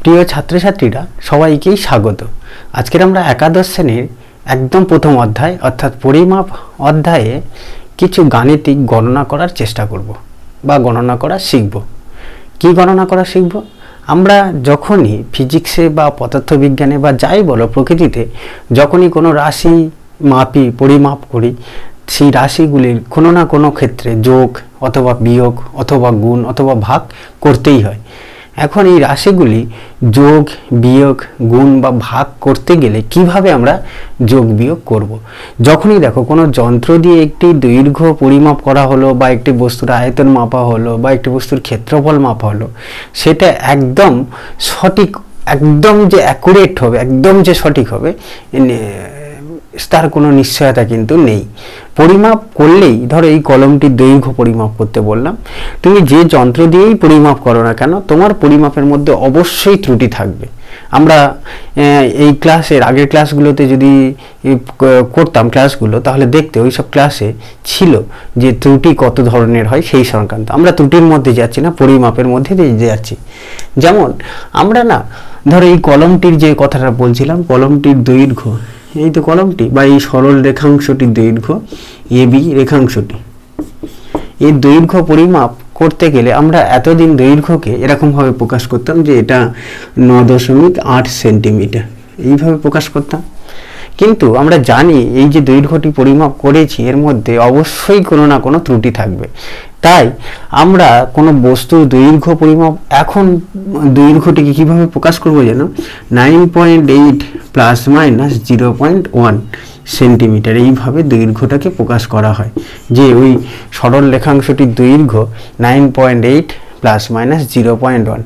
প্রিয় ছাত্রছাত্রীরা সবাইকেই স্বাগত। আজকের আমরা একাদশ শ্রেণীর একদম প্রথম অধ্যায় অর্থাৎ পরিমাপ অধ্যায়ে কিছু গাণিতিক গণনা করার চেষ্টা করব বা গণনা করা শিখব। কি গণনা করা শিখব? আমরা যখনই ফিজিক্সে বা পদার্থবিজ্ঞানে বা যাই বলো প্রকৃতিতে যখনই কোনো রাশি মাপি পরিমাপ করি, সেই রাশিগুলির কোনো না কোনো ক্ষেত্রে যোগ অথবা বিয়োগ অথবা গুণ অথবা ভাগ করতেই হয়। এখন এই রাশিগুলি যোগ বিয়োগ গুণ বা ভাগ করতে গেলে কিভাবে আমরা যোগ বিয়োগ করব। যখনই দেখো কোনো যন্ত্র দিয়ে একটি দৈর্ঘ্য পরিমাপ করা হলো বা একটি বস্তুর আয়তন মাপা হলো বা একটি বস্তুর ক্ষেত্রফল মাপা হলো, সেটা একদম সঠিক, একদম যে অ্যাকুরেট হবে, একদম যে সঠিক হবে তার কোনো নিশ্চয়তা কিন্তু নেই। পরিমাপ করলেই ধরো এই কলমটির দৈর্ঘ্য পরিমাপ করতে বললাম, তুমি যে যন্ত্র দিয়েই পরিমাপ করো না কেন তোমার পরিমাপের মধ্যে অবশ্যই ত্রুটি থাকবে। আমরা এই ক্লাসের আগের ক্লাসগুলোতে যদি করতাম ক্লাসগুলো, তাহলে দেখতে ওই সব ক্লাসে ছিল যে ত্রুটি কত ধরনের হয় সেই সংক্রান্ত। আমরা ত্রুটির মধ্যে যাচ্ছি না, পরিমাপের মধ্যে যাচ্ছি। যেমন আমরা না ধরো এই কলমটির যে কথাটা বলছিলাম, কলমটির দৈর্ঘ্য, এই তো কলমটি বা এই সরল রেখাংশটির দৈর্ঘ্য এবি রেখাংশটি, এই দৈর্ঘ্য পরিমাপ করতে গেলে আমরা এতদিন দৈর্ঘ্যকে এরকমভাবে প্রকাশ করতাম যে এটা 9.8 সেন্টিমিটার, এইভাবে প্রকাশ করতাম। কিন্তু আমরা জানি এই যে দৈর্ঘ্যটি পরিমাপ করেছি এর মধ্যে অবশ্যই কোনো না কোনো ত্রুটি থাকবে। তাই আমরা কোনো বস্তুর দৈর্ঘ্য পরিমাপ, এখন দৈর্ঘ্যটিকে কীভাবে প্রকাশ করবো যেন 9.8 প্লাস মাইনাস 0.1 সেন্টিমিটার, এইভাবে দৈর্ঘ্যটাকে প্রকাশ করা হয়। যে ওই সরল রেখাংশটির দৈর্ঘ্য 9.8 প্লাস মাইনাস 0.1।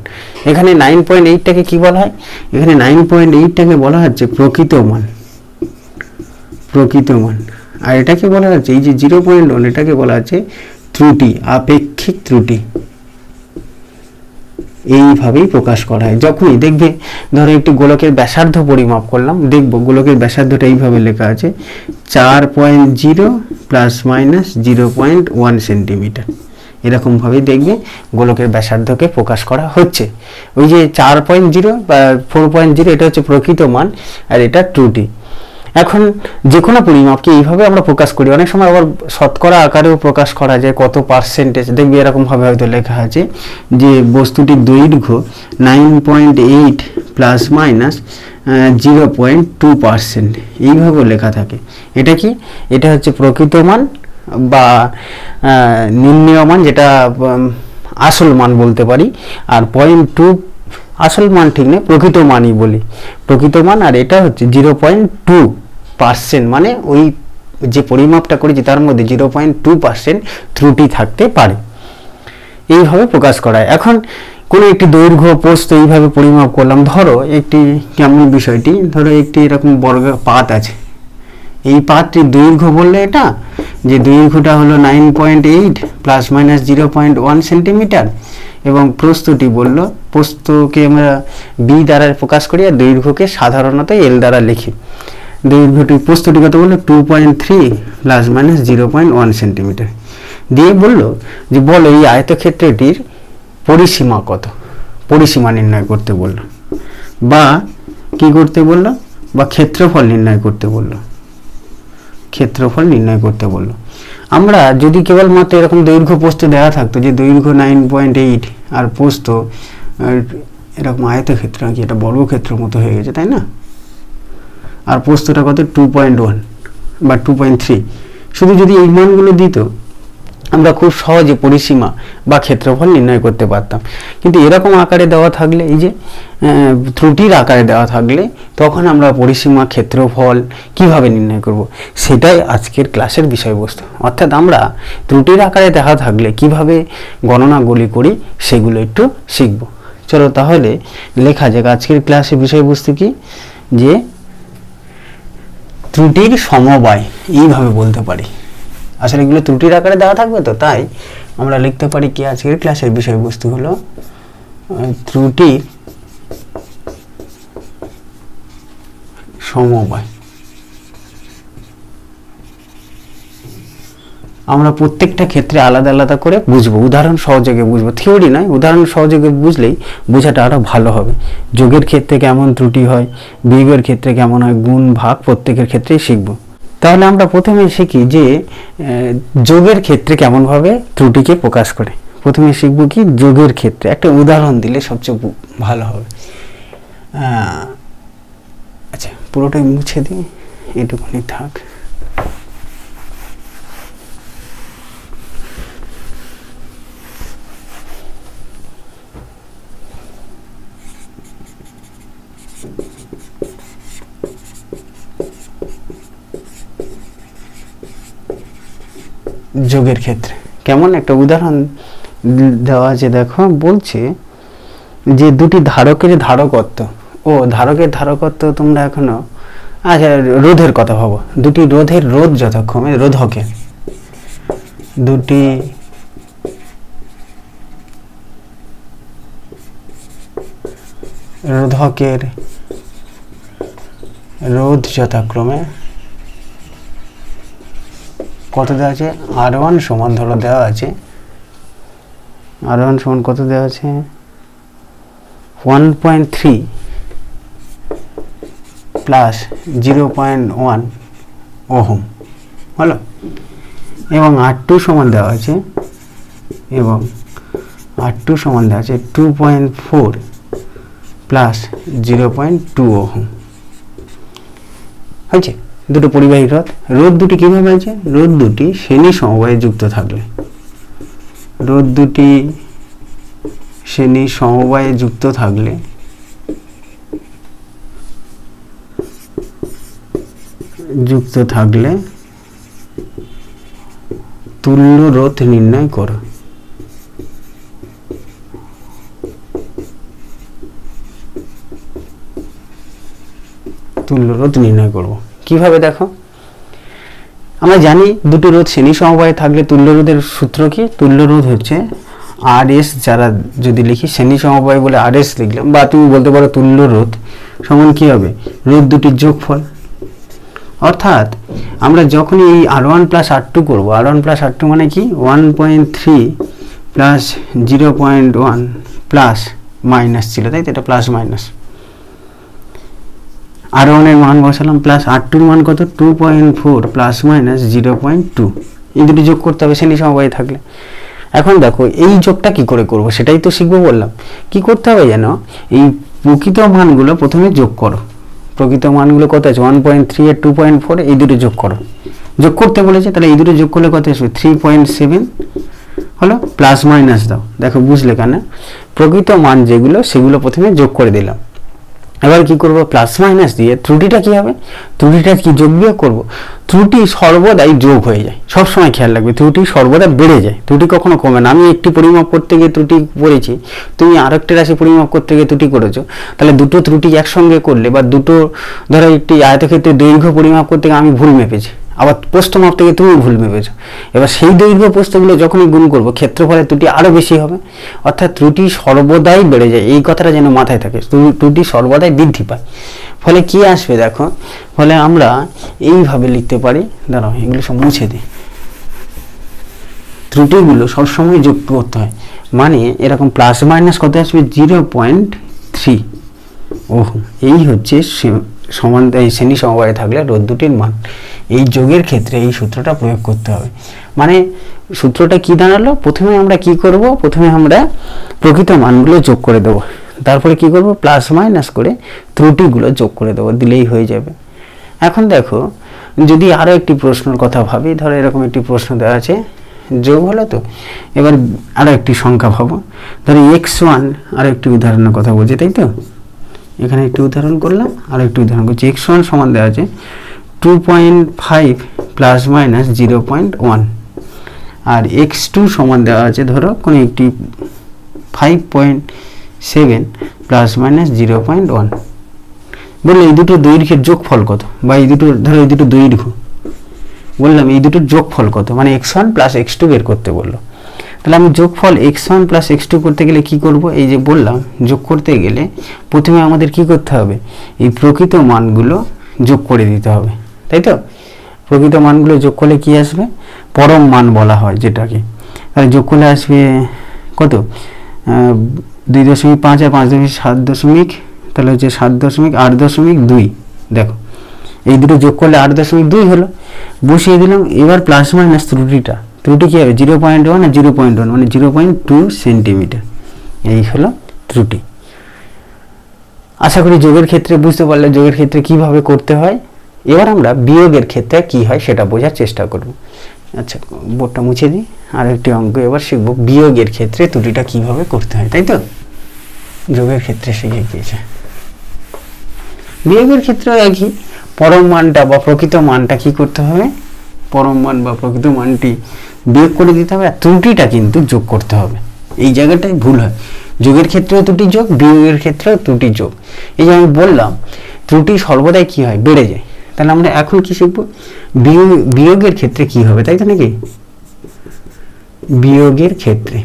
এখানে 9.8টাকে কি বলা হয়? এখানে 9.8টাকে বলা হচ্ছে প্রকৃত মান, প্রকৃত মান। আর এটাকে বলা হচ্ছে এই যে 0.1, এটাকে বলা হচ্ছে ত্রুটি, আপেক্ষিক ত্রুটি। এইভাবেই প্রকাশ করা হয়। যখনই দেখবে ধরো একটি গোলকের ব্যাসার্ধ পরিমাপ করলাম, দেখবো গোলকের ব্যাসার্ধটা এইভাবে লেখা আছে 4.0 প্লাস মাইনাস 0.1 সেন্টিমিটার। এরকমভাবেই দেখবে গোলকের ব্যাসার্ধকে প্রকাশ করা হচ্ছে। ওই যে 4.0 বা 4.0 এটা হচ্ছে প্রকৃত মান আর এটা ত্রুটি। এখন যে কোনো পরিমাপকে এইভাবে আমরা প্রকাশ করি। অনেক সময় আবার শতকরা আকারেও প্রকাশ করা যায়, কত পার্সেন্টেজ। দেখবি এরকমভাবে হয়তো লেখা আছে যে বস্তুটির দৈর্ঘ্য 9.8 প্লাস মাইনাস 0.2%, এইভাবেও লেখা থাকে। এটা কি? এটা হচ্ছে প্রকৃত মান বা নির্ণেয় মান, যেটা আসল মান বলতে পারি। আর 0.2 আসল মান ঠিক নেই, প্রকৃত মানই বলি, প্রকৃত মান। আর এটা হচ্ছে 0.2%, মানে ওই যে পরিমাপটা করেছি তার মধ্যে 0.2% ত্রুটি থাকতে পারে। এইভাবে প্রকাশ করা হয়। এখন কোনো একটি দৈর্ঘ্য প্রস্থ এইভাবে পরিমাপ করলাম। ধরো একটি কেমন বিষয়টি, ধরো একটি এরকম বর্গ পাত আছে, এই পাতটির দৈর্ঘ্য বললে এটা যে দৈর্ঘ্যটা হলো 9.8 প্লাস মাইনাস 0.1 সেন্টিমিটার এবং প্রস্থটি বলল, প্রস্থকে আমরা বি দ্বারা প্রকাশ করি আর দৈর্ঘ্যকে সাধারণত এল দ্বারা লিখি। দৈর্ঘ্যটি, প্রস্থটি কত বললো 2.3 প্লাস মাইনাস 0.1 সেন্টিমিটার দিয়ে বললো যে বলো এই আয়তক্ষেত্রটির পরিসীমা কত, পরিসীমা নির্ণয় করতে বললো, বা কি করতে বললো, বা ক্ষেত্রফল নির্ণয় করতে বললো, ক্ষেত্রফল নির্ণয় করতে বললো। আমরা যদি কেবলমাত্র এরকম দৈর্ঘ্য প্রস্থ দেওয়া থাকতো যে দৈর্ঘ্য 9.8 আর প্রস্থ এরকম আয়তক্ষেত্র, কি এটা বর্গক্ষেত্র মতো হয়ে গেছে তাই না, আর প্রস্থটা কত 2.1 বা 2.3, শুধু যদি এই মানগুলো দিত আমরা খুব সহজে পরিসীমা বা ক্ষেত্রফল নির্ণয় করতে পারতাম। কিন্তু এরকম আকারে দেওয়া থাকলে, এই যে ত্রুটির আকারে দেওয়া থাকলে, তখন আমরা পরিসীমা ক্ষেত্রফল কিভাবে নির্ণয় করব, সেটাই আজকের ক্লাসের বিষয়বস্তু। অর্থাৎ আমরা ত্রুটির আকারে দেখা থাকলে কিভাবে গণনাগুলি করি সেগুলো একটু শিখব। চলো তাহলে লেখা যাক আজকের ক্লাসের বিষয়বস্তু কি, যে ত্রুটির সমবায়, এইভাবে বলতে পারি। আসলে এগুলো ত্রুটির আকারে দেওয়া থাকবে, তো তাই আমরা লিখতে পারি কি আজকের ক্লাসের বিষয়বস্তু হলো ত্রুটির সমবায়। আমরা প্রত্যেকটা ক্ষেত্রে আলাদা আলাদা করে বুঝবো, উদাহরণ সহযোগে বুঝবো, থিওরি নয়, উদাহরণ সহযোগে বুঝলেই বোঝাটা আরও ভালো হবে। যোগের ক্ষেত্রে কেমন ত্রুটি হয়, বিয়োগের ক্ষেত্রে কেমন হয়, গুণ ভাগ প্রত্যেকের ক্ষেত্রেই শিখব। তাহলে আমরা প্রথমে শিখি যে যোগের ক্ষেত্রে কেমনভাবে ত্রুটিকে প্রকাশ করে। প্রথমে শিখব কি যোগের ক্ষেত্রে একটা উদাহরণ দিলে সবচেয়ে ভালো হবে। আচ্ছা, পুরোটাই মুছে দিই, এটুকুনি থাক। যোগের ক্ষেত্রে কেমন একটা উদাহরণ দেওয়া আছে, দেখো বলছে যে দুটি ধারকের ধারকত্ব, ধারকের ধারকত্ব তোমরা এখনো, আচ্ছা রোধের কথা ভাবো, দুটি রোধের রোধ যথাক্রমে রোধকের, দুটি রোধকের রোধ যথাক্রমে কত দেওয়া আছে, R1 সমান ধরো দেওয়া আছে, R1 সমান কত দেওয়া আছে 1.3 প্লাস 0.1 ওহম হলো, এবং R2 সমান দেওয়া আছে, এবং R2 সমান দেওয়া আছে 2.4 প্লাস 0.2 ওহম হয়েছে। দুটো পরিবাহী রোধ, রোধ দুটি কিভাবে আছে, রোধ দুটি শ্রেণী সমবায়ে যুক্ত থাকলে, রোধ দুটি শ্রেণী সমবায়ে যুক্ত থাকলে তুল্য রোধ নির্ণয় করো। তুল্য রোধ নির্ণয় করব কিভাবে, দেখো আমরা জানি দুটো রোধ শ্রেণী সমবায়ে থাকলে তুল্য রোধের সূত্র কি, তুল্য রোধ হচ্ছে RS, যারা যদি লিখি শ্রেণী সমবায় বলে RS লিখলাম, বা তুমি বলতে পারো তুল্য রোধ সমান কি হবে, রোধ দুটির যোগফল। অর্থাৎ আমরা যখন এই R1 প্লাস R2 করবো, R1 প্লাস R2 মানে কি 1.3 প্লাস 0.1 প্লাস মাইনাস ছিল, তাই তো, এটা প্লাস মাইনাস, R1 এর মান বসালাম, প্লাস R2 এর মান কত 2.4 প্লাস মাইনাস 0.2, এই দুটি যোগ করতে হবে শ্রেণী সমবায়ে থাকলে। এখন দেখো এই যোগটা কি করে করব সেটাই তো শিখবো বললাম। কি করতে হবে জানো, এই প্রকৃত মানগুলো প্রথমে যোগ করো, প্রকৃত মানগুলো কত আছে 1.3 আর 2.4, এই দুটো যোগ করো, যোগ করতে বলেছে, তাহলে এই দুটো যোগ করলে কত আসবে 3.7 হলো, প্লাস মাইনাস দাও, দেখো বুঝলে কেন, প্রকৃত মান যেগুলো সেগুলো প্রথমে যোগ করে দিলাম। এবার কি করব, প্লাস মাইনাস দিয়ে ত্রুটিটা কি হবে, ত্রুটিটা কি যোগ বিয়োগ করব, ত্রুটি সর্বদাই যোগ হয়ে যায়, সব সময় খেয়াল রাখবে, ত্রুটি সর্বদা বেড়ে যায়, ত্রুটি কখনো কমে না। আমি একটি পরিমাপ করতে গিয়ে ত্রুটি করেছি, তুমি আরেকটি রাশি পরিমাপ করতে গিয়ে ত্রুটি করেছো, তাহলে দুটো ত্রুটি একসঙ্গে করলে, বা দুটো ধরো একটি আয়তক্ষেত্রে দৈর্ঘ্য পরিমাপ করতে গিয়ে আমি ভুল মেপেছি, আবার প্রস্থ মাপ থেকে তুমি ভুল মেপেছো, এবার সেই দৈর্ঘ্য প্রস্থগুলো যখনই গুণ করবো ক্ষেত্রফলের ত্রুটি আরও বেশি হবে। অর্থাৎ ত্রুটি সর্বদাই বেড়ে যায়, এই কথাটা যেন মাথায় থাকে, ত্রুটি সর্বদাই বৃদ্ধি পায়। ফলে কি আসবে দেখো, ফলে আমরা এইভাবে লিখতে পারি, দাঁড়াও এগুলো সব মুছে দিই, ত্রুটিগুলো সবসময় যোগ করতে হয়, মানে এরকম প্লাস মাইনাস কত আসবে 0.3 ওহম, এই হচ্ছে সমান এই শ্রেণী সমবায়ে থাকলে রোধ দুটির মান। এই যোগের ক্ষেত্রে এই সূত্রটা প্রয়োগ করতে হবে, মানে সূত্রটা কি দাঁড়ালো, প্রথমে আমরা কি করব, প্রথমে আমরা প্রকৃত মানগুলো যোগ করে দেব, তারপরে কি করব প্লাস মাইনাস করে ত্রুটিগুলো যোগ করে দেবো, দিলেই হয়ে যাবে। এখন দেখো যদি আরও একটি প্রশ্নের কথা ভাবি, ধরো এরকম একটি প্রশ্ন দেওয়া আছে, যোগ হলো তো, এবার আরও একটি সংখ্যা ভাবো, ধরো x1, আরও একটি উদাহরণের কথা বলছি, তাই তো, এখানে একটি উদাহরণ করলাম, আর একটি উদাহরণ করছি, x1 সমান দেওয়া আছে 2.5 প্লাস মাইনাস 0.1, আর x2 সমান দেওয়া আছে ধরো কোনো একটি 5.7 প্লাস মাইনাস 0.1, বললে এই দুটো দৈর্ঘ্যের যোগফল কত, বা এই দুটো ধরো এই দুটো দৈর্ঘ্য বললাম, এই দুটোর যোগফল কত, মানে x1 প্লাস x2 বের করতে বললো। তাহলে আমি যোগফল x1 প্লাস x2 করতে গেলে কি করব, এই যে বললাম যোগ করতে গেলে প্রথমে আমাদের কি করতে হবে, এই প্রকৃত মানগুলো যোগ করে দিতে হবে, তাই তো। প্রকৃত মানগুলো যোগ করলে কি আসবে, পরম মান বলা হয় যেটাকে। তাহলে যোগ করলে আসবে কত, 2.5 আর 5.7, তাহলে হচ্ছে 7.8.2। দেখো এই দুটো যোগ করলে 8.2 হলো, বসিয়ে দিলাম। এবার প্লাস মাইনাস ত্রুটি কী হবে, 0.1 আর 0.1 মানে 0.2 সেন্টিমিটার, এই হলো ত্রুটি। আশা করি যোগের ক্ষেত্রে বুঝতে পারলে যোগের ক্ষেত্রে কিভাবে করতে হয়। এবার আমরা বিয়োগের ক্ষেত্রে কি হয় সেটা বোঝার চেষ্টা করব। আচ্ছা বোর্ডটা মুছে দিই, আর একটি অঙ্ক এবার শিখবো বিয়োগের ক্ষেত্রে ত্রুটিটা কিভাবে করতে হয়, তাই তো যোগের ক্ষেত্রে শিখে গিয়েছে। বিয়োগের ক্ষেত্রে একই, পরম মানটা বা প্রকৃত মানটা কি করতে হবে, পরম মান বা প্রকৃত মানটি বিয়োগ করে দিতে হবে, আর ত্রুটিটা কিন্তু যোগ করতে হবে। এই জায়গাটাই ভুল হয়, যোগের ক্ষেত্রেও ত্রুটি যোগ, বিয়োগের ক্ষেত্রেও ত্রুটি যোগ। এই যে আমি বললাম ত্রুটি সর্বদাই কি হয়, বেড়ে যায়। তাহলে আমরা এখন কি শিখবো, বিয়োগের ক্ষেত্রে কি হবে, তাই তো নাকি, বিয়োগের ক্ষেত্রে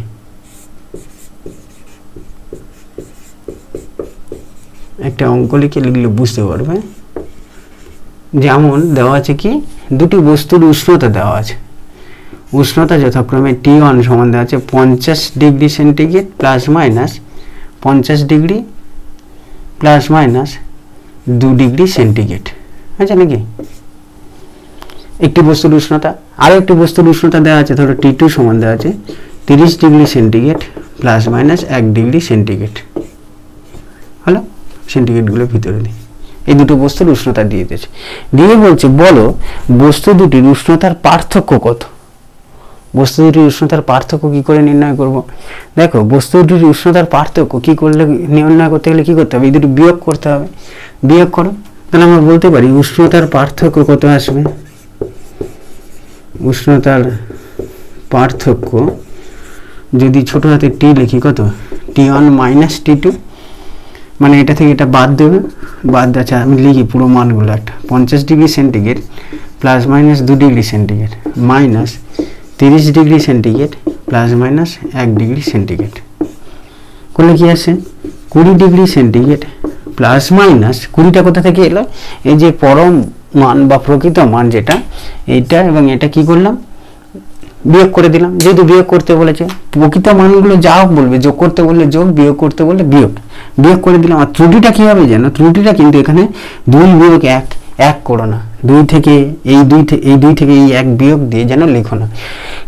একটা অঙ্ক লিখে লিখলে বুঝতে পারবে। যেমন দেওয়া আছে কি, দুটি বস্তুর উষ্ণতা দেওয়া আছে, উষ্ণতা যথাক্রমে T1 সমান দেওয়া আছে 50 degree centigrade plus minus 50 degree plus minus 2 degree centigrade, আচ্ছা নাকি। একটি বস্তুর উষ্ণতা, আরও একটি বস্তুর উষ্ণতা দেওয়া আছে, ধরো T2 সমান দেওয়া আছে 30 degree centigrade plus minus 1 degree centigrade. হলো, সেন্টিগ্রেডগুলো ভিতরে দিই। এই দুটো বস্তুর উষ্ণতা দিয়ে দিয়েছে, দিয়ে বলছে বলো বস্তু দুটির উষ্ণতার পার্থক্য কত। বস্তু দুটির উষ্ণতার পার্থক্য কি করে নির্ণয় করব। দেখো বস্তু দুটির উষ্ণতার পার্থক্য কি করলে, নির্ণয় করতে গেলে কি করতে হবে, এই দুটো বিয়োগ করতে হবে। বিয়োগ করো, তাহলে আমরা বলতে পারি উষ্ণতার পার্থক্য কত আসবে, উষ্ণতার পার্থক্য যদি ছোট হাতে টি লিখি কত, T1 মাইনাস T2, মানে এটা থেকে এটা বাদ দেবে, বাদ আছে, আমি লিখি পুরো মানগুলো একটা, 50 degree centigrade plus minus 2 degree centigrade minus 30 degree centigrade plus minus 1 degree centigrade করলে কি আসে, 20 ডিগ্রি সেন্টিগ্রেড প্লাস মাইনাস 20টা কোথা থেকে এলো, এই যে পরম মান বা প্রকৃত মান যেটা, এইটা এবং এটা কি করলাম, বিয়োগ করে দিলাম। যেহেতু বিয়োগ করতে বলেছে, প্রকৃত মানগুলো যা বলবে, যোগ করতে বললে যোগ, বিয়োগ করতে বললে বিয়োগ, বিয়োগ করে দিলাম। আর ত্রুটিটা কি হবে জানো, ত্রুটিটা কিন্তু এখানে 2 বিয়োগ 1, 1 করো না, 2 থেকে এই 2 থেকে এই 1 বিয়োগ দিয়ে যেন লেখো না।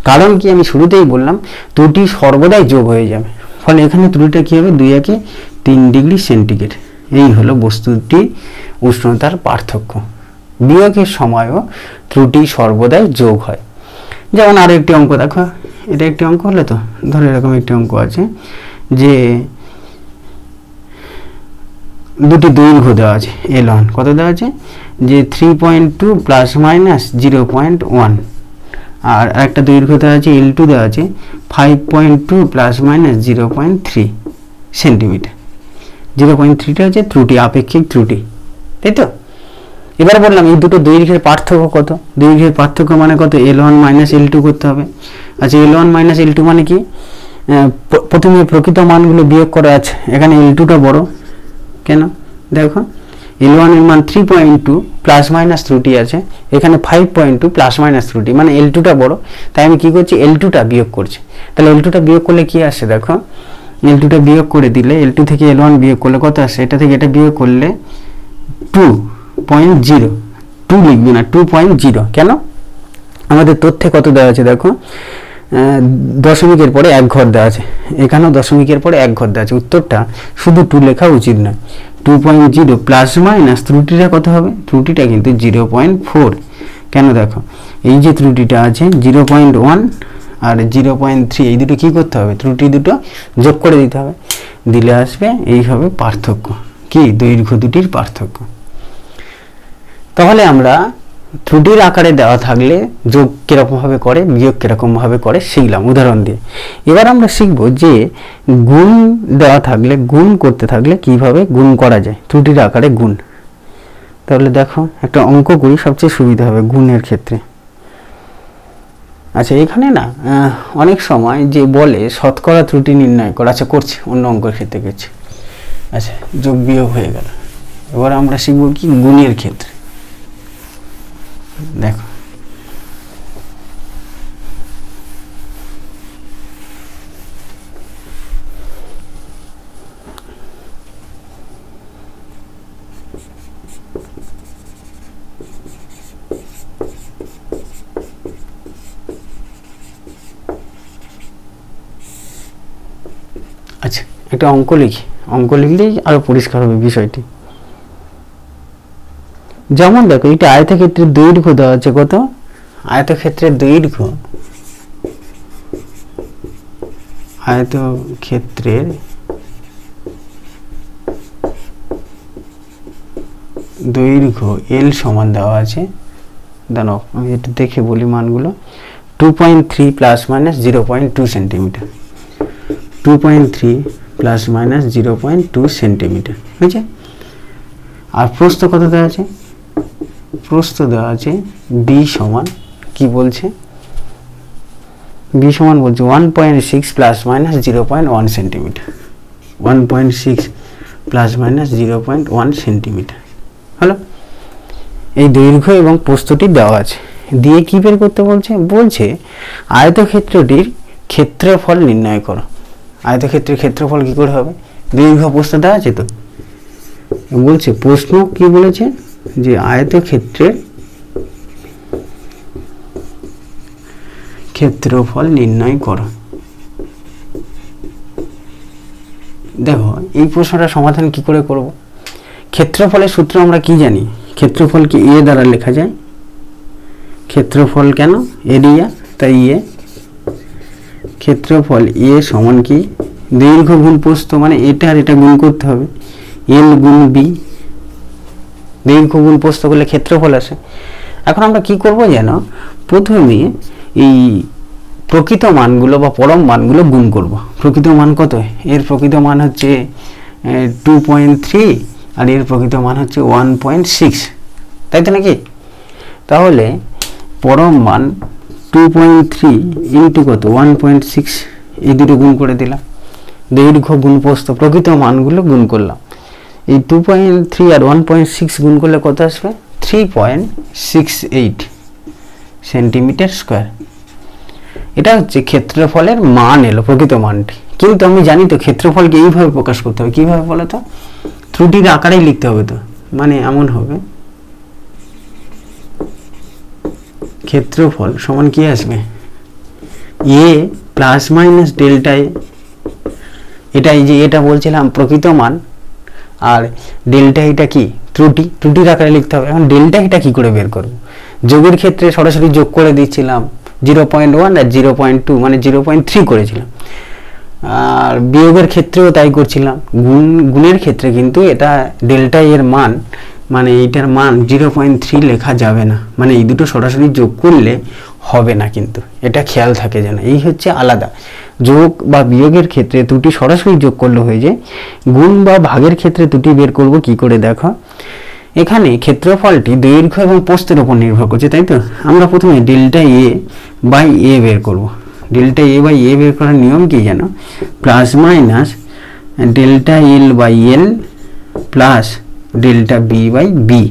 কারণ কি, আমি শুরুতেই বললাম ত্রুটি সর্বদাই যোগ হয়ে যাবে, ফলে এখানে ত্রুটিটা কি হবে, 2 একে 3 ডিগ্রি সেন্টিগ্রেড। এই হলো বস্তুটির উষ্ণতার পার্থক্য। বিয়োগের সময়ও ত্রুটি সর্বদাই যোগ হয়। যেমন আরো একটি অঙ্ক দেখো, এটা একটি অঙ্ক হলো তো, ধরো এরকম একটি অঙ্ক আছে যে দুটি দৈর্ঘ্য দেওয়া আছে, L1 কত দেওয়া আছে, যে 3.2 প্লাস মাইনাস 0.1, আর একটা দৈর্ঘ্য দেওয়া আছে L2 দেওয়া আছে 5.2 প্লাস মাইনাস 0.3 সেন্টিমিটার। 0.3টা হচ্ছে ত্রুটি, আপেক্ষিক ত্রুটি, তাই তো। এবার বললাম এই দুটো দৈর্ঘ্যের পার্থক্য কত, দৈর্ঘ্যের পার্থক্য মানে কত, L1 মাইনাস L2 করতে হবে। আচ্ছা L1 মাইনাস L2 মানে কি, প্রথমে প্রকৃত মানগুলো বিয়োগ করা আছে, এখানে L2টা বড় কেন, দেখো L1 এর মান 3.2 প্লাস মাইনাস ত্রুটি আছে, এখানে 5.2 প্লাস মাইনাস ত্রুটি, মানে L2টা বড়, তাই আমি কি করছি, L2টা বিয়োগ করছি। তাহলে L2টা বিয়োগ করলে কি আসে, দেখো L2টা বিয়োগ করে দিলে, L2 থেকে L1 বিয়োগ করলে কত আসে, এটা থেকে এটা বিয়োগ করলে 2.0, 2 লিখবি না 2.0, কেন, আমাদের তথ্যে কত দেওয়া আছে দেখো, দশমিকের পরে 1 ঘর দেওয়া আছে, এখানেও দশমিকের পরে 1 ঘর দেওয়া আছে, উত্তরটা শুধু 2 লেখা উচিত নয়। 2.0 প্লাস মাইনাস ত্রুটিটা কত হবে, ত্রুটিটা কিন্তু 0.4, কেন দেখো এই যে ত্রুটিটা আছে 0.1 আর 0.3, এই দুটো কি করতে হবে, ত্রুটি দুটো যোগ করে দিতে হবে, দিলে আসবে এই হবে পার্থক্য, কি দৈর্ঘ্য দুটির পার্থক্য। তাহলে আমরা ত্রুটির আকারে দেওয়া থাকলে যোগ কিরকম ভাবে করে, বিয়োগ কিরকম ভাবে করে শিখলাম উদাহরণ দিয়ে। এবার আমরা শিখব যে গুণ দেওয়া থাকলে, গুণ করতে থাকলে কিভাবে গুণ করা যায়, ত্রুটির আকারে গুণ। তাহলে দেখো একটা অঙ্ক করি, সবচেয়ে সুবিধা হবে গুণের ক্ষেত্রে। আচ্ছা এখানে না অনেক সময় যে বলে শতকরা ত্রুটি নির্ণয় করা, আচ্ছা করছি, অন্য অঙ্কের ক্ষেত্রে করছি। আচ্ছা যোগ বিয়োগ হয়ে গেল, এবার আমরা শিখব কি গুণের ক্ষেত্রে। দেখো আচ্ছা একটা অঙ্ক লিখি, অঙ্ক লিখলেই আরো পরিষ্কার হবে বিষয়টি। যেমন দেখো এটা আয়তক্ষেত্রের দৈর্ঘ্য দেওয়া আছে কত, আয়তক্ষেত্রের দৈর্ঘ্য, আয়তক্ষেত্রের দৈর্ঘ্য এল সমান দেওয়া আছে, দাঁড়াও আমি একটু দেখে বলি মানগুলো, 2.3 plus minus 0.2 centimetre, 2.3 plus minus 0.2 centimetre বুঝছে। আর প্রস্থ কত দেওয়া আছে, প্রস্থ দেওয়া আছে বি সমান কি বলছে, বি সমান বলছে 1.6 plus minus 0.1 centimetre, 1.6 plus minus 0.1 centimetre হলো। এই দৈর্ঘ্য এবং প্রস্থটি দেওয়া আছে, দিয়ে কি বের করতে বলছে, বলছে আয়তক্ষেত্রটির ক্ষেত্রফল নির্ণয় করো। আয়তক্ষেত্রের ক্ষেত্রফল কি করে হবে, দৈর্ঘ্য প্রস্থ দেওয়া আছে তো, বলছে প্রশ্ন কি বলেছে যে আয়তক্ষেত্রের ক্ষেত্রফল নির্ণয় করো। দেখো এই প্রশ্নটা সমাধান কি করে করব, ক্ষেত্রফলের সূত্র আমরা কি জানি, ক্ষেত্রফলকে এ দ্বারা লেখা যায়, ক্ষেত্রফল কেন এরিয়া তাই এ, ক্ষেত্রফল এ সমান কি দৈর্ঘ্য গুণ প্রস্থ, মানে এটা আর এটা গুণ করতে হবে, এল গুণ বি, দৈর্ঘ্য গুণ প্রস্থ করলে ক্ষেত্রফল আসে। এখন আমরা কি করব জানো, প্রথমে এই প্রকৃত মানগুলো বা পরম মানগুলো গুণ করব। প্রকৃত মান কত, এর প্রকৃত মান হচ্ছে 2.3 আর এর প্রকৃত মান হচ্ছে 1.6, তাই তো নাকি। তাহলে পরম মান 2.3 ইন্টু কত 1.6, এই দুটো গুণ করে দিলাম, দৈর্ঘ্য গুণ প্রস্থ প্রকৃত মানগুলো গুণ করলাম। এই 2.3 আর 1.6 গুণ করলে কত আসবে, 3.68 সেন্টিমিটার স্কোয়ার। এটা হচ্ছে ক্ষেত্রফলের মান এলো, প্রকৃত মানটি। কিন্তু আমি জানি তো ক্ষেত্রফলকে এইভাবে প্রকাশ করতে হবে, কিভাবে বলো তো, ত্রুটির আকারে লিখতে হবে তো, মানে এমন হবে ক্ষেত্রফল সমান কি আসবে, এ প্লাস মাইনাস ডেল্টা এ, এটা এই যে এটা বলছিলাম প্রকৃত মান, আর ডেল্টা এটা কি ত্রুটি, ত্রুটির আকারে লিখতে হবে। এখন ডেল্টা এটা কি করে বের করব, যোগের ক্ষেত্রে সরাসরি যোগ করে দিচ্ছিলাম 0.1 আর 0.2 মানে 0.3 করেছিলাম, আর বিয়োগের ক্ষেত্রেও তাই করছিলাম। গুণের ক্ষেত্রে কিন্তু এটা ডেল্টা এর মান মানে এইটার মান 0.3 লেখা যাবে না, মানে এই দুটো সরাসরি যোগ করলে হবে না, কিন্তু এটা খেয়াল থাকে যেন। এই হচ্ছে আলাদা, যোগ বা বিয়োগের ক্ষেত্রে ত্রুটি সরাসরি যোগ করলে হয়ে যায়, গুণ বা ভাগের ক্ষেত্রে ত্রুটি বের করব কি করে দেখো। এখানে ক্ষেত্রফলটি দৈর্ঘ্য এবং প্রস্থের উপর নির্ভর করছে, তাই তো। আমরা প্রথমে ডেল্টা এ বাই এ বের করব। ডেল্টা এ বাই এ বের করার নিয়ম কি জানো, plus minus delta L by L plus delta B by B.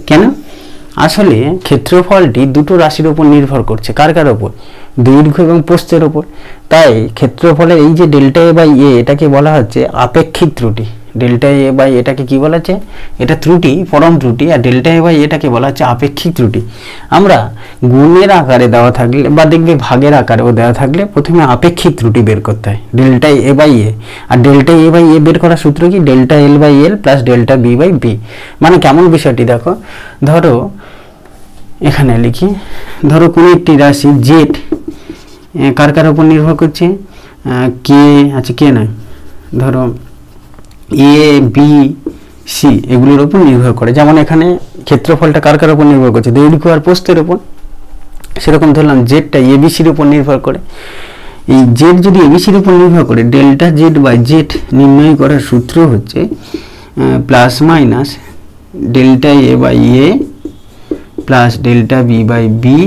কেন, আসলে ক্ষেত্রফলটি দুটো রাশির উপর নির্ভর করছে, কার কার উপর, দৈর্ঘ্য এবং প্রস্থের উপর। তাই ক্ষেত্রফলের এই যে ডেল্টা এ বাই এ, এটাকে বলা হচ্ছে আপেক্ষিক ত্রুটি। ডেল্টা এ বাই এটাকে কি বলা হচ্ছে, এটা ত্রুটি, পরম ত্রুটি, আর ডেল্টা এ বাই এটাকে বলা হচ্ছে আপেক্ষিক ত্রুটি। আমরা গুণের আকারে দেওয়া থাকলে বা দেখবে ভাগের আকারেও দেওয়া থাকলে প্রথমে আপেক্ষিক ত্রুটি বের করতে হয়, ডেল্টা এ বাই এ। আর ডেল্টা এ বাই এ বের করার সূত্র কি, delta L by L plus delta B by b. মানে কেমন বিষয়টি দেখো, ধরো এখানে লিখি, ধরো কোনো একটি রাশি জেড কার কার উপর নির্ভর করছে, কে, আচ্ছা কে নয়, ধরো এ বি সি এগুলোর উপর নির্ভর করে। যেমন এখানে ক্ষেত্রফলটা কার কার উপর নির্ভর করছে, দৈর্ঘ্য আর প্রস্থের উপর। সেরকম ধরলাম জেডটা এবিসির উপর নির্ভর করে। এই জেড যদি এবিসির উপর নির্ভর করে, ডেল্টা জেড বাই জেড নির্ণয় করার সূত্র হচ্ছে plus minus delta A by A plus delta B by B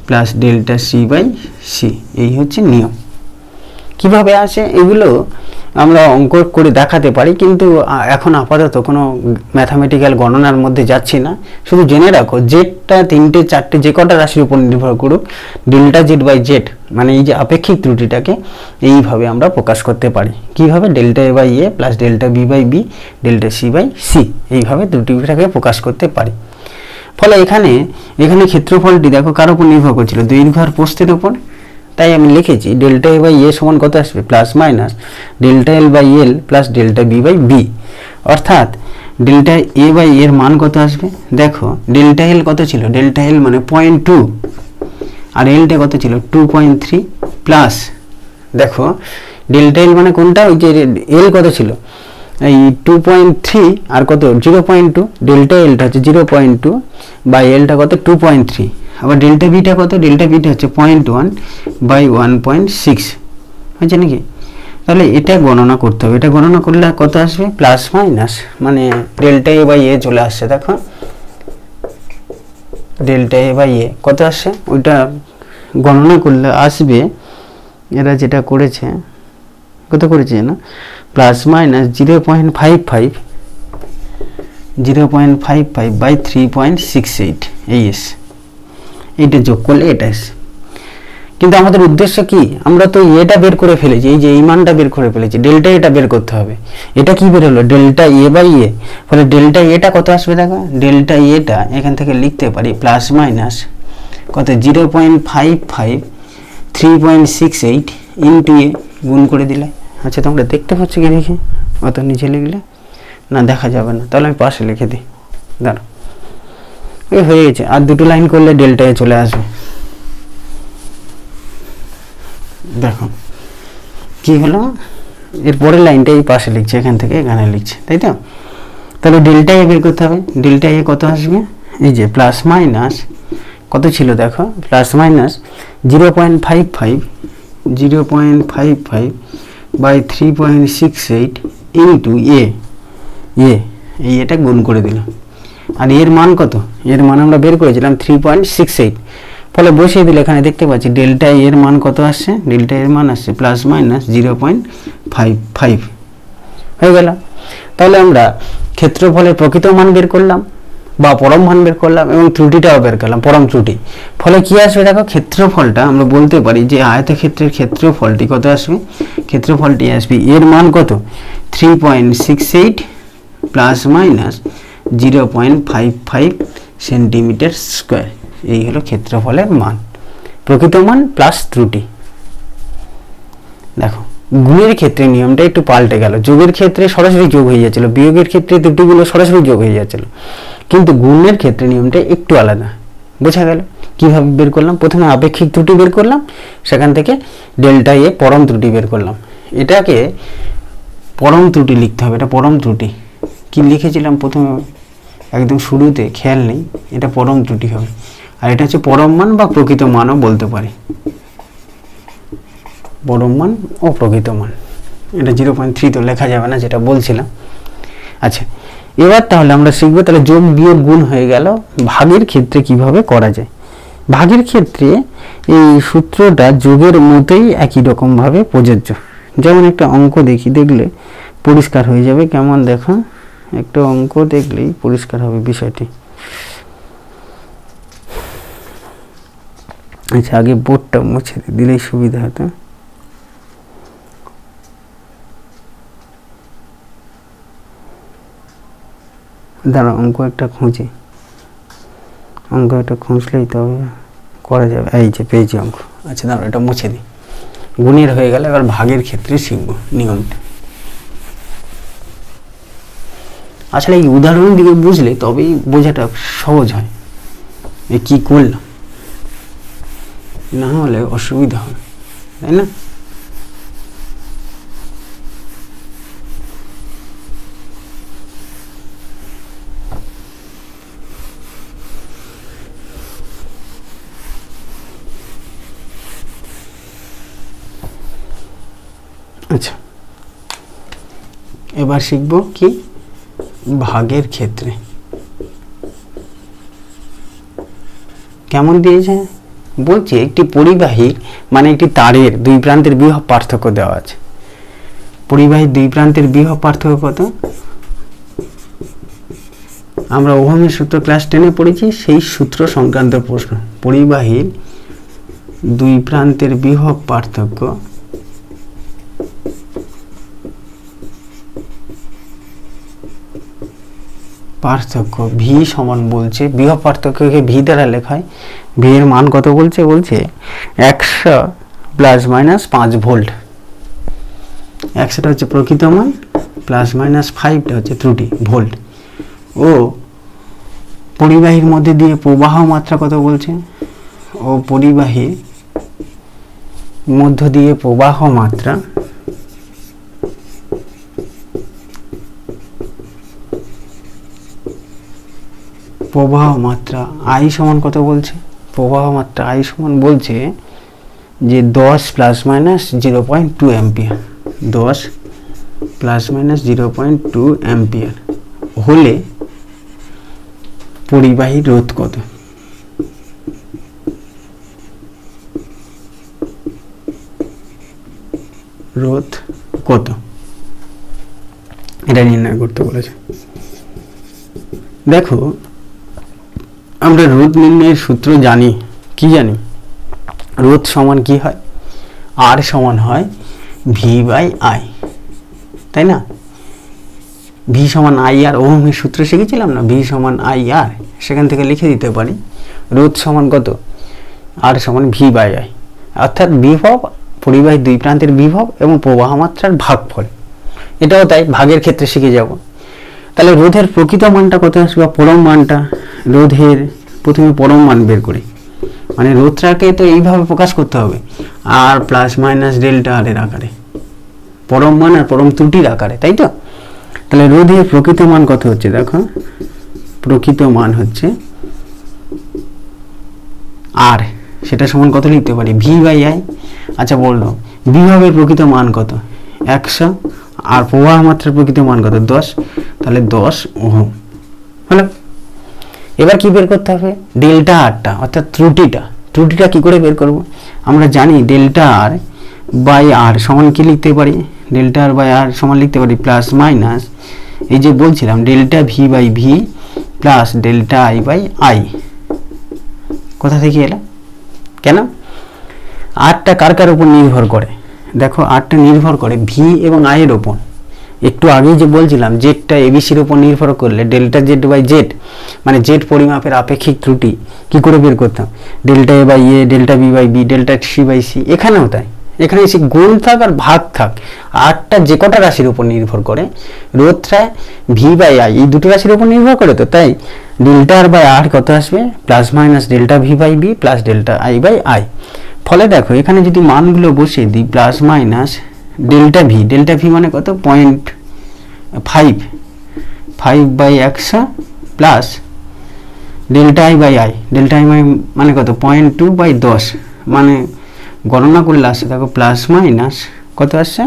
plus delta C by C. এই হচ্ছে নিয়ম। কিভাবে আসে এগুলো আমরা অঙ্ক করে দেখাতে পারি, কিন্তু এখন আপাতত কোনো ম্যাথামেটিক্যাল গণনার মধ্যে যাচ্ছি না। শুধু জেনে রাখো জেডটা 3টে 4টে যে কটা রাশির উপর নির্ভর করুক, ডেল্টা জেড বাই জেড মানে এই যে আপেক্ষিক ত্রুটিটাকে এইভাবে আমরা প্রকাশ করতে পারি। কিভাবে, delta A by A plus delta B by B delta C by C, এইভাবে ত্রুটিটাকে প্রকাশ করতে পারি। ফলে এখানে ক্ষেত্রফলটি দেখো কার উপর নির্ভর করছিল, দৈর্ঘ্য আর প্রস্থের উপর। তাই আমি লিখেছি ডেল্টা এ বাই এ সমান কত আসবে, plus minus delta L by L plus delta B by B. অর্থাৎ ডেল্টা এ বাই এর মান কত আসবে, দেখো ডেল্টা এল কত ছিল, ডেল্টা এল মানে 0.2 আর এলটা কত ছিল 2.3 প্লাস দেখো ডেল্টা এল মানে কোনটা, ওই যে এল কত ছিল এই 2.3 আর কত 0.2, ডেল্টা এলটা হচ্ছে 0.2 বাই এলটা কত 2.3, আবার ডেল্টা বিটা কত, ডেল্টা বিটা হচ্ছে 0.1 বাই 1.6 হয়েছে নাকি। তাহলে এটা গণনা করতে হবে, এটা গণনা করলে কত আসবে, প্লাস মাইনাস মানে ডেল্টা এ বাই এ চলে আসছে, দেখো ডেল্টা এ বাই এ কত আসছে, ওইটা গণনা করলে আসবে, এরা যেটা করেছে কত করেছে না, প্লাস মাইনাস 0.55 বাই 3.68 এই এস, এইটা যোগ করলে এটা এসে। কিন্তু আমাদের উদ্দেশ্য কি, আমরা তো এটা বের করে ফেলেছি, এই যে এই মানটা বের করে ফেলেছি, ডেল্টা এটা বের করতে হবে। এটা কি বের হলো, ডেল্টা এ বাই এ, ফলে ডেল্টা এটা কত আসবে দেখো, ডেল্টা এটা এখান থেকে লিখতে পারি প্লাস মাইনাস কত 0.55 3.68 ইন্টু এ গুণ করে দিলে। আচ্ছা তোমরা দেখতে পাচ্ছ কি দেখি, অত নিচে লিখলে না দেখা যাবে না, তাহলে আমি পাশে লিখে দিই, দাঁড়ো এই হয়ে গেছে। আর দুটো লাইন করলে ডেল্টা এ চলে আসবে, দেখো কি হলো, এর পরের লাইনটা এই পাশে লিখছে, এখান থেকে এখানে লিখছে, তাই তো। তাহলে ডেল্টা এ বের করতে হবে, ডেল্টা এ কত আসবে, এই যে প্লাস মাইনাস কত ছিল দেখো, প্লাস মাইনাস 0.55 বাই 3.68 ইন্টু এ, এই এটা গুণ করে দিলাম। আর এর মান কত, এর মান আমরা বের করেছিলাম 3.68, ফলে বসিয়ে দিলে এখানে দেখতে পাচ্ছি ডেল্টা এর মান কত আসছে, ডেল্টা এর মান আসছে প্লাস মাইনাস 0.55 হয়ে গেল। তাহলে আমরা ক্ষেত্রফলের প্রকৃত মান বের করলাম বা পরম মান বের করলাম এবং ত্রুটিটাও বের করলাম, পরম ত্রুটি। ফলে কি আসবে দেখো, ক্ষেত্রফলটা আমরা বলতে পারি যে আয়তক্ষেত্রের ক্ষেত্রফলটি কত আসবে, ক্ষেত্রফলটি আসবে এর মান কত 3.68 প্লাস মাইনাস 0.55 সেন্টিমিটার স্কোয়ার, এই হলো ক্ষেত্রফলের মান, প্রকৃত মান প্লাস ত্রুটি। দেখো গুণের ক্ষেত্রে নিয়মটা একটু পাল্টে গেল, যোগের ক্ষেত্রে সরাসরি যোগ হয়ে যাচ্ছিল, বিয়োগের ক্ষেত্রে ত্রুটিগুলো সরাসরি যোগ হয়ে যাচ্ছিল, কিন্তু গুণের ক্ষেত্রে নিয়মটা একটু আলাদা। বোঝা গেল কিভাবে বের করলাম, প্রথমে আপেক্ষিক ত্রুটি বের করলাম, সেখান থেকে ডেল্টা এ পরম ত্রুটি বের করলাম, এটাকে পরম ত্রুটি লিখতে হবে। এটা পরম ত্রুটি কি লিখেছিলাম প্রথমে একদম শুরুতে, খেয়াল নেই, এটা পরম ত্রুটি হবে। আর এটা হচ্ছে পরম মান বা প্রকৃত মানও বলতে পারি, পরম মান ও প্রকৃত মান। এটা 0.3 তো লেখা যাবে না, যেটা বলছিলাম। আচ্ছা এবার তাহলে আমরা শিখবো, তাহলে যোগ বিয়োগ গুণ হয়ে গেল, ভাগের ক্ষেত্রে কিভাবে করা যায়। ভাগের ক্ষেত্রে এই সূত্রটা যোগের মতোই একই রকম ভাবে প্রযোজ্য। যেমন একটা অঙ্ক দেখি, দেখলে পরিষ্কার হয়ে যাবে। কেমন দেখো, একটা অঙ্ক দেখলেই পরিষ্কার হবে বিষয়টি। আচ্ছা আগে বোর্ডটা মুছে দিলেই সুবিধা হতো। দাঁড়া অঙ্ক একটা খুঁজি, অঙ্ক একটা খুঁজলেই তবে করা যাবে। এই যে পেয়েছি অঙ্ক। আচ্ছা দাঁড়া এটা মুছে দিই, গুণের হয়ে গেল। এবার ভাগের ক্ষেত্রে শিখবো নিয়মটা। আসলে এই উদাহরণ দিকে বুঝলে তবেই বোঝাটা সহজ হয়, এ কি করলাম, না হলে অসুবিধা হবে, তাই না। আচ্ছা এবার শিখবো কি, ভাগের ক্ষেত্রে কেমন দিয়েছে বলছে, একটি পরিবাহীর মানে একটি তারের দুই প্রান্তের বিভব পার্থক্য দেওয়া আছে। পরিবাহীর দুই প্রান্তের বিভব পার্থক্য কত, আমরা ওহমের সূত্র ক্লাস 10-এ পড়েছি, সেই সূত্র সংক্রান্ত প্রশ্ন। পরিবাহীর দুই প্রান্তের বিভব পার্থক্য ভি সমান বলছে, বিভব পার্থক্যকে ভি দ্বারা লেখা হয়। ভি এর মান কত বলছে, বলছে 100 প্লাস মাইনাস 5 ভোল্ট, 100টা হচ্ছে প্রকৃত মান, প্লাস মাইনাস 5টা হচ্ছে ত্রুটি ভোল্ট। ও পরিবাহীর মধ্যে দিয়ে প্রবাহ মাত্রা কত বলছে, ও পরিবাহীর মধ্য দিয়ে প্রবাহ মাত্রা I সমান কত বলছে, প্রবাহ মাত্রা I সমান বলছে যে 10 plus minus 0.2 ampere, 10 plus minus 0.2 ampere হলে পরিবাহীর রোধ কত, রোধ কত এটা নির্ণয় করতে বলেছে। দেখো আমরা রোধ নির্ণয়ের সূত্র জানি, কি জানি, রোধ সমান কি হয়, R সমান হয় V/I, তাই না? V সমান IR, ওহমের সূত্র শিখেছিলাম না, V সমান IR, সেখান থেকে লিখে দিতে পারি রোধ সমান কত, R সমান V/I, অর্থাৎ বিভব, পরিবাহীর দুই প্রান্তের বিভব এবং প্রবাহ মাত্রার ভাগফল। এটাও তাই, ভাগের ক্ষেত্রে শিখে যাব। তাহলে রোধের প্রকৃত মানটা কত আসবে, পরম মানটা, রোধের প্রথমে পরম মান বের করি, মানে রোধটাকে তো এইভাবে প্রকাশ করতে হবে, আর প্লাস মাইনাস ডেল্টা আর এর আকারে, পরম মান আর পরম ত্রুটির আকারে, তাই তো? তাহলে রোধের প্রকৃত মান কত হচ্ছে, দেখো প্রকৃত মান হচ্ছে আর, সেটা সমান কত লিখতে পারি, V/I। আচ্ছা বললো বিভবের প্রকৃত মান কত, 100, আর প্রবাহ মাত্রার প্রকৃত মান কত, 10, তাহলে 10 ওহম হলো। এবার কি বের করতে হবে, ডেল্টা আরটা, অর্থাৎ ত্রুটিটা কি করে বের করব, আমরা জানি ডেল্টা আর বাই আর সমান কি লিখতে পারি, ডেল্টা আর বাই আর সমান লিখতে পারি প্লাস মাইনাস, এই যে বলছিলাম delta V/V plus delta I/I। কোথা থেকে এলো, কেন? আরটা কার কার উপর নির্ভর করে, দেখো আরটা নির্ভর করে V এবং I এর উপর। একটু আগেই যে বলছিলাম জেডটা এবিসির উপর নির্ভর করলে ডেল্টা Z/Z, মানে জেড পরিমাপের আপেক্ষিক ত্রুটি কি করে বের করতাম, delta A/A, delta B/B, delta C/C। এখানেও তাই, এখানে এসে গুণ থাক আর ভাগ থাক, আরটা যে কটা রাশির উপর নির্ভর করে, রোধটা V/I এই দুটো রাশির উপর নির্ভর করে, তো তাই ডেল্টা আর বাই আর কত আসবে, plus minus delta V/B plus delta I/I। ফলে দেখো এখানে যদি মানগুলো বসিয়ে দিই, প্লাস মাইনাস ডেল্টা V মানে কত, 0.5/100 plus delta I/I, delta I মানে কত, 0.2/10, মানে গণনা করলে আসছে দেখো প্লাস মাইনাস কত আসছে,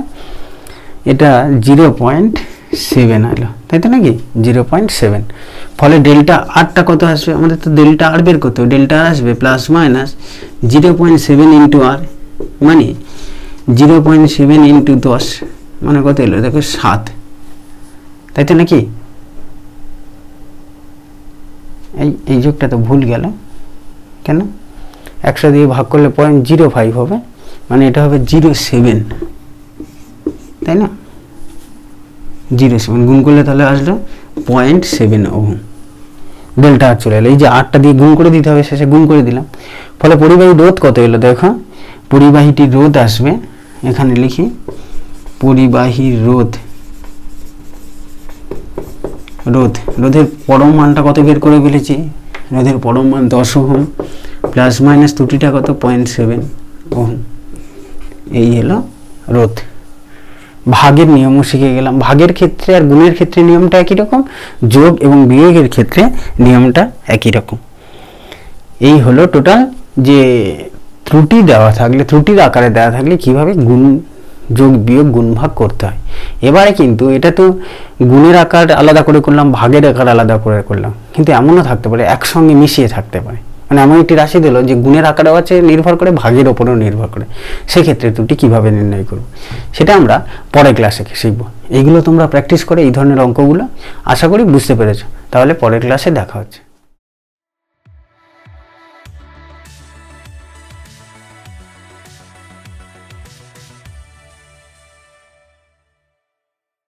এটা 0.7 এলো, তাই তো নাকি, 0.7। ফলে ডেল্টা আরটা কত আসবে, আমাদের তো ডেল্টা আর বের করতে হবে, ডেল্টা আর আসবে প্লাস মাইনাস 0.7 ইন্টু আর, মানে 0.7 ইন্টু 10 মানে কত এলো, দেখো 7, তাই তো নাকি? এই যোগটা তো ভুল গেল, কেন, 100 দিয়ে ভাগ করলে 0.05 হবে, মানে এটা হবে 0.7, তাই না? 0.7 গুণ করলে তাহলে আসলো 0.7 ওহম, ডেল্টা আর চলে এলো, এই যে আরটা দিয়ে গুণ করে দিতে হবে, শেষে গুণ করে দিলাম। ফলে পরিবাহী রোধ কত এলো, দেখো পরিবাহীটির রোধ আসবে, এখানে লিখি পরিবাহীর রোধের পরম মানটা কত বের করে ফেলেছি, রোধের পরম মান 10 ওহম, প্লাস মাইনাস ত্রুটিটা কত, 0.7 ওহম। এই হলো রোধ। ভাগের নিয়মও শিখে গেলাম, ভাগের ক্ষেত্রে আর গুণের ক্ষেত্রে নিয়মটা একই রকম, যোগ এবং বিয়োগের ক্ষেত্রে নিয়মটা একই রকম। এই হলো টোটাল, যে ত্রুটি দেওয়া থাকলে, ত্রুটির আকারে দেওয়া থাকলে কিভাবে গুণ, যোগ বিয়োগ, গুণ ভাগ করতে হয়। এবারে কিন্তু এটা তো গুণের আকার আলাদা করে করলাম, ভাগের আকার আলাদা করে করলাম, কিন্তু এমনও থাকতে পারে একসঙ্গে মিশিয়ে থাকতে পারে, মানে এমন একটি রাশি দিল যে গুণের আকারেও আছে নির্ভর করে, ভাগের ওপরেও নির্ভর করে, সেক্ষেত্রে ত্রুটি কিভাবে নির্ণয় করব সেটা আমরা পরের ক্লাসে শিখব। এইগুলো তোমরা প্র্যাকটিস করে এই ধরনের অঙ্কগুলো আশা করি বুঝতে পেরেছো, তাহলে পরের ক্লাসে দেখা হচ্ছে।